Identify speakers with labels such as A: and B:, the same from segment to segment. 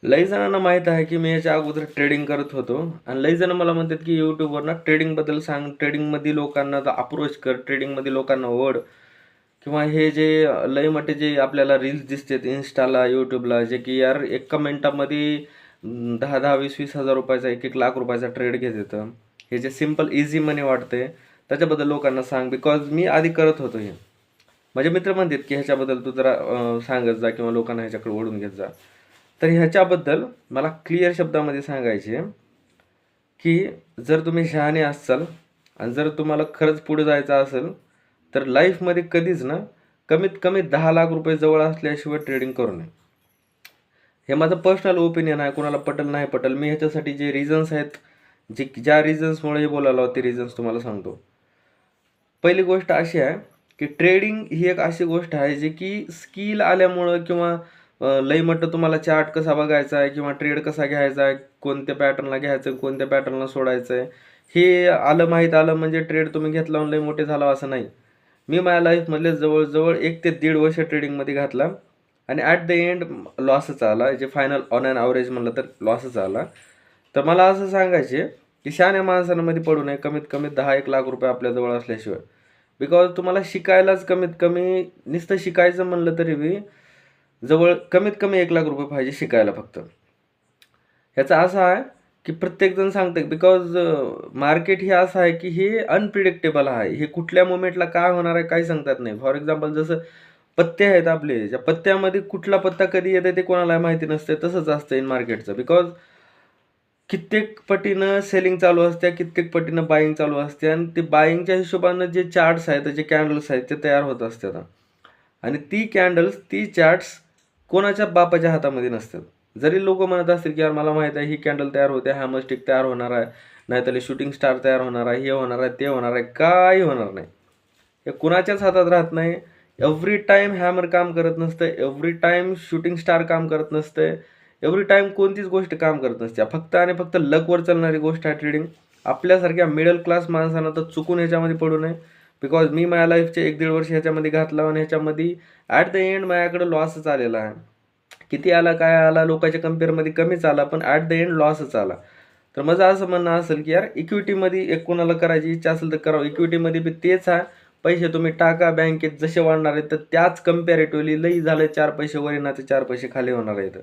A: लई जणांना माहीत आहे, की मी याच्या अगोदर ट्रेडिंग करत होतो आणि लई जण मला म्हणतात, की YouTubeवर ना ट्रेडिंगबद्दल सांग, ट्रेडिंगमध्ये लोकांना अप्रोच कर, ट्रेडिंगमध्ये लोकांना ओढ किंवा हे जे लई मोठे जे आपल्याला रील्स दिसतात Instaला, YouTubeला जे की यार एका मिनिटामध्ये 10-10, 20-20 हजार रुपयाचा, 1-1 लाख रुपयाचा ट्रेड घेत येतं. हे जे सिंपल इझी मनी वाटते, त्याच्याबद्दल लोकांना सांग. बिकॉज मी आधी करत होतो हे. माझे मित्र म्हणतात, की ह्याच्याबद्दल तू जरा सांगत जा किंवा लोकांना ह्याच्याकडे ओढून घेत जा. तर ह्याच्याबद्दल मला क्लिअर शब्दामध्ये सांगायचे, की जर तुम्ही शहाणे असाल आणि जर तुम्हाला खरंच पुढे जायचं असेल, तर लाईफमध्ये कधीच ना कमीत कमी 10 लाख रुपये जवळ असल्याशिवाय ट्रेडिंग करू नये. हे माझं पर्सनल ओपिनियन आहे. कोणाला पटेल नाही पटेल. मी ह्याच्यासाठी जे रिझन्स आहेत, ज्या रिझन्समुळे हे बोलायला ते रिझन्स तुम्हाला सांगतो. पहिली गोष्ट अशी आहे, की ट्रेडिंग ही एक अशी गोष्ट आहे जी की स्किल आल्यामुळं किंवा लई मोठं तुम्हाला चार्ट कसा बघायचा आहे किंवा ट्रेड कसा घ्यायचा आहे, कोणत्या पॅटर्नला घ्यायचं कोणत्या पॅटर्नला सोडायचं आहे, हे माहीत आलं म्हणजे ट्रेड तुम्ही घेतला आणि लई मोठे झाला असं नाही. मी माझ्या लाईफमधले जवळ-जवळ 1 ते 1.5 वर्ष ट्रेडिंगमध्ये घातला आणि ॲट द एंड लॉसच आला. जे फायनल ऑन एन ॲव्हरेज म्हणलं तर लॉसच आला. तर मला असं सांगायचे, की शहाण्या माणसांमध्ये पडू नये कमीत कमी 10-1 लाख रुपये आपल्याजवळ असल्याशिवाय. बिकॉज तुम्हाला शिकायलाच कमीत कमी नुसतं शिकायचं म्हणलं तरी बी जवळ कमीत कमी 1 लाख रुपये पाहिजे शिकायला फक्त. ह्याचं असं आहे, की प्रत्येकजण सांगतं बिकॉज मार्केट हे असं आहे, की हे अनप्रिडिक्टेबल आहे. हे कुठल्या मोमेंटला काय होणार आहे काही सांगता येत नाही. फॉर एक्झाम्पल जसं पत्ते आहेत आपले, ज्या पत्त्यामध्ये कुठला पत्ता कधी येते ते कोणाला माहिती नसते. तसंच असतं इन मार्केटचं. बिकॉज कित्येक पटीनं सेलिंग चालू असते, कित्येक पटीनं बाईंग चालू असते आणि ते बाईंगच्या हिशोबानं जे चार्ट्स आहेत, जे कॅन्डल्स आहेत ते तयार होत असतात. आणि ती कॅन्डल्स, ती चार्ट्स कोणाच्या बापाच्या हातामध्ये नसतात. जरी लोक म्हणत असतील, की यार मला माहीत आहे ही कॅन्डल तयार होते, हॅमरस्टिक तयार होणार आहे, नाहीतर शूटिंग स्टार तयार होणार आहे, हे होणार आहे, ते होणार आहे, काही होणार नाही. हे कुणाच्याच हातात राहत नाही. एव्हरी टाईम हॅमर काम करत नसतं, एव्हरी टाईम शूटिंग स्टार काम करत नसतं, एव्हरी टाईम कोणतीच गोष्ट काम करत नसते. फक्त आणि फक्त लकवर चालणारी गोष्ट आहे ट्रेडिंग. आपल्यासारख्या मिडल क्लास माणसांना तर चुकून ह्याच्यामध्ये पडू नये. बिकॉज मी माझ्या लाईफचे 1-1.5 वर्ष ह्याच्यामध्ये घातला आणि ह्याच्यामध्ये ॲट द एंड माझ्याकडे लॉसच आलेला आहे. किती आला, काय आला, लोकांच्या कम्पेअरमध्ये कमीच आला, पण ॲट द एंड लॉसच आला. तर माझं असं म्हणणं असेल, की यार इक्विटीमध्ये एक कोणाला करायची इच्छा असेल तर करावं. इक्विटीमध्ये बी तेच आहे. पैसे तुम्ही टाका बँकेत जसे वाढणार आहेत, तर त्याच कम्पॅरेटिव्हली लई झालं 4 पैसे वर येणार, 4 पैसे खाली होणार आहेत.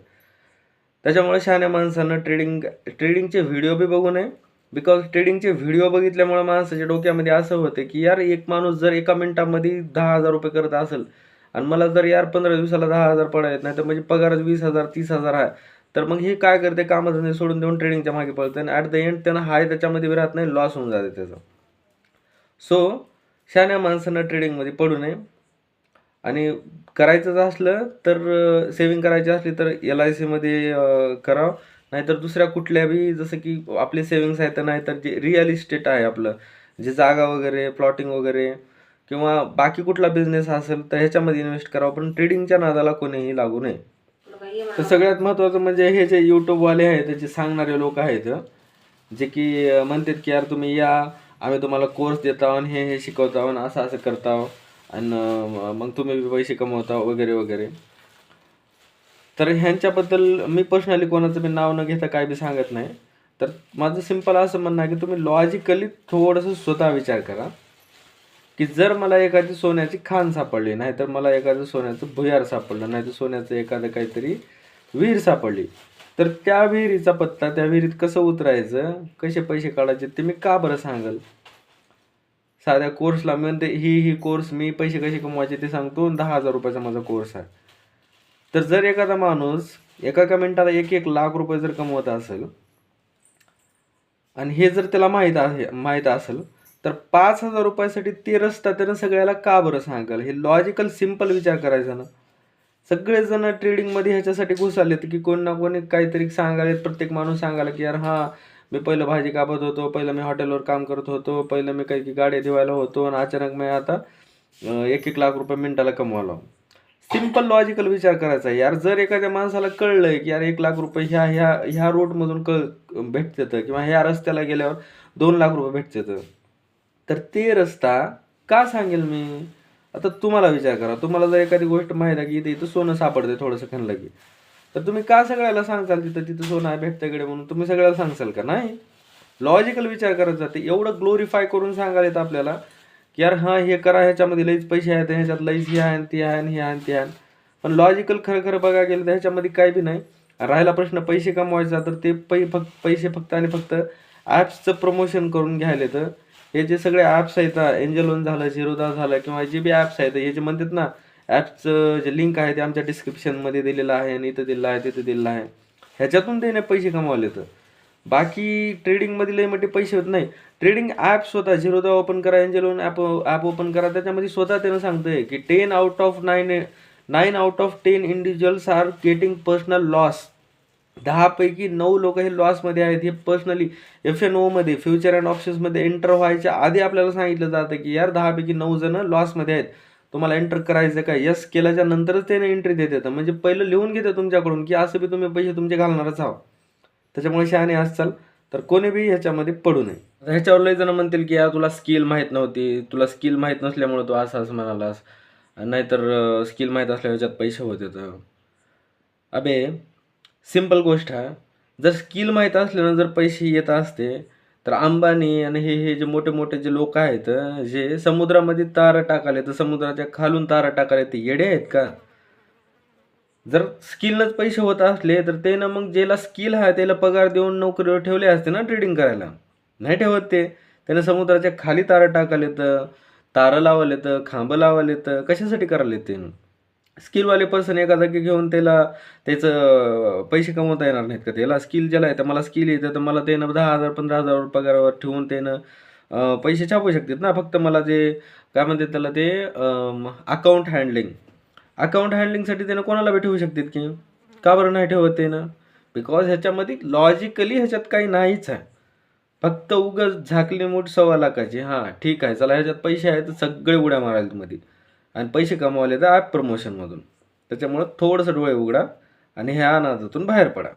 A: त्याच्यामुळे शहाण्या माणसानं ट्रेडिंगचे व्हिडिओ बी बघू नये. बिकॉज ट्रेडिंगचे व्हिडिओ बघितल्यामुळे माणसाच्या डोक्यामध्ये असं होतं, की यार एक माणूस जर एका मिनिटामध्ये 10,000 रुपये करत असेल आणि मला जर यार 15 दिवसाला 10,000 पडायत नाही तर म्हणजे पगारच 20,000 30,000 आहे. तर मग हे काय करते, कामधंदे सोडून देऊन ट्रेडिंगच्या मागे पळते आणि ॲट द एंड त्यांना हाय त्याच्यामध्ये बी राहत नाही, लॉस होऊन जाते त्याचं. सो शहाण्या माणसानं ट्रेडिंगमध्ये पडू नये. आणि करायचंच असलं तर सेव्हिंग करायची असली तर LICमध्ये करावं. नाहीतर दुसऱ्या कुठल्या बी जसं की आपले सेव्हिंग्स आहेत, नाहीतर जे रिअल इस्टेट आहे आपलं, जे जागा वगैरे, प्लॉटिंग वगैरे किंवा बाकी कुठला बिझनेस असेल तर ह्याच्यामध्ये इन्व्हेस्ट करावं. पण ट्रेडिंगच्या नादाला कोणीही लागू नये. तर सगळ्यात महत्त्वाचं म्हणजे हे जे यूट्यूबवाले आहेत, जे सांगणारे लोक आहेत, जे की म्हणतात की यार तुम्ही या, आम्ही तुम्हाला कोर्स देतो आणि हे शिकवतो आणि असं असं करतो आणि मग तुम्ही बी पैसे कमवता वगैरे वगैरे. तर ह्यांच्याबद्दल मी पर्सनली कोणाचं बी नाव न घेता काय बी सांगत नाही. तर माझं सिंपल असं म्हणणं आहे, की तुम्ही लॉजिकली थोडंसं स्वतः विचार करा, की जर मला एखादी सोन्याची खाण सापडली, नाहीतर मला एखादं सोन्याचं भुयार सापडलं, नाहीतर सोन्याचं एखादं काहीतरी विहीर सापडली, तर त्या विहिरीचा पत्ता, त्या विहिरीत कसं उतरायचं, कसे पैसे काढायचे ते मी का बरं सांगेल? साध्या कोर्सला म्हणते ही कोर्स मी पैसे कसे कमवायचे ते सांगतो, 10,000 रुपयाचा माझा कोर्स आहे. तर जर एखादा माणूस एका मिनिटाला 1-1 लाख रुपये जर कमवत असेल आणि हे जर त्याला माहीत असेल, तर 5,000 रुपयासाठी ते रस्ता त्यानं सगळ्याला का बरं सांगाल? हे लॉजिकल सिंपल विचार करायचा ना. सगळेजण ट्रेडिंगमध्ये ह्याच्यासाठी घुसालेत, की कोण ना कोणी काहीतरी सांगायला, प्रत्येक माणूस सांगायला, की यार हां, मी पहिलं भाजी कापत होतो, पहिलं मी हॉटेलवर काम करत होतो, पहिलं मी काही गाड्या धुवायला होतो आणि अचानक मी आता 1-1 लाख रुपये मिनिटाला कमवायला. सिंपल लॉजिकल विचार करायचा आहे. यार जर एखाद्या माणसाला कळलंय, की यार 1 लाख रुपये ह्या ह्या ह्या रोडमधून भेटतात किंवा ह्या रस्त्याला गेल्यावर 2 लाख रुपये भेटतात, तर ते रस्ता का सांगेल मी? आता तुम्हाला विचार करा. तुम्हाला जर एखादी गोष्ट माहीत आहे, की इथं इथं सोनं सापडते थोडंसं खणलं की. तर तुम्ही का सगळ्याला सांगचाल तिथं तिथं सोनं आहे भेटताकडे म्हणून तुम्ही सगळ्याला सांगसाल का? नाही. लॉजिकल विचार करत जाते. एवढं ग्लोरीफाय करून सांगायला येतं आपल्याला की यार हां हे करा, ह्याच्यामध्ये लईच पैसे आहेत, ह्याच्यात लईच हे आहे आणि ते आहे आणि हे आहे आणि ते आहे. पण लॉजिकल खरं खरं बघायला गेलं तर ह्याच्यामध्ये काय बी नाही. राहिला प्रश्न पैसे कमवायचा तर ते पैसे फक्त आणि फक्त ॲप्सचं प्रमोशन करून घ्यायला तर हे जे सगळे ॲप्स आहेत, एंजल वन झालं, झिरोदा झालं किंवा जे बी ॲप्स आहेत हे जे म्हणतात ना, ॲप्सचं जे लिंक आहे ते आमच्या डिस्क्रिप्शनमध्ये दिलेलं आहे आणि इथं दिलेलं आहे तिथं दिलेलं आहे, ह्याच्यातून त्याने पैसे कमावले. तर बाकी ट्रेडिंगमध्ये लई मोठे पैसे होत नाही. ट्रेडिंग ॲप स्वतः झिरोदा ओपन करा, एंजल वन ॲप ओपन करा, त्याच्यामध्ये स्वतः त्यानं सांगतंय की 10 out of 9 out of 10 individuals are getting personal loss. 10 पैकी 9 लोक हे लॉसमध्ये आहेत. हे पर्सनली FNOमध्ये फ्युचर अँड ऑप्शन्समध्ये एंटर व्हायच्या आधी आपल्याला सांगितलं जातं की यार 10 पैकी 9 जण लॉसमध्ये आहेत, तुम्हाला एंटर करायचं का? यस केल्याच्या नंतरच त्याने एंट्री देते. म्हणजे पहिलं लिहून घेतं तुमच्याकडून की असं बी तुम्ही पैसे तुमचे घालणारच आहात. त्याच्यामुळे शहाणे असचाल तर कोणी बी ह्याच्यामध्ये पडू नये. ह्याच्यावर लय जण म्हणतील की यार तुला स्किल माहीत नव्हती, तुला स्किल माहीत नसल्यामुळे तू असं असं म्हणालास, नाहीतर स्किल माहीत असल्या ह्याच्यात पैसे होते. तर अबे सिंपल गोष्ट आहे, जर स्किल माहीत असल्यानं जर पैसे येत असते तर अंबानी आणि हे जे मोठे मोठे जे लोक आहेत जे समुद्रामध्ये तारा टाकाले तर समुद्राच्या खालून तारा टाकाले ते येडे आहेत का? जर स्किलनंच पैसे होत असले तर त्यानं मग ज्याला स्किल आहे त्याला पगार देऊन नोकरीवर ठेवले असते ना ट्रेडिंग करायला. नाही ठेवत ते. त्यानं समुद्राच्या खाली तारं टाकाले तर तारं लावले तर खांबं लावले तर कशासाठी करायला त्यानं? स्किलवाले पर्सन एका जागी घेऊन त्याला त्याचं पैसे कमवता येणार नाहीत का? त्याला स्किल ज्याला आहे तर मला स्किल येतं तर मला त्यानं 10,000 15,000 पगारावर ठेवून त्यानं पैसे छापू शकतात ना. फक्त मला जे काय म्हणतात त्याला ते अकाउंट हँडलिंग. अकाउंट हँडलिंगसाठी त्यानं कोणाला बी ठेवू शकतात की? का बरं नाही ठेवत त्यानं? बिकॉज ह्याच्यामध्ये लॉजिकली ह्याच्यात काही नाहीच आहे. फक्त उगाच झाकली मूठ 1,25,00,000ची. हां ठीक आहे, चला ह्याच्यात पैसे आहेत तर सगळे उड्या मारायला मध्ये आणि पैसे कमावले तर ॲप प्रमोशनमधून. त्याच्यामुळं थोडंसं डोळे उघडा आणि ह्या नादातून बाहेर पडा.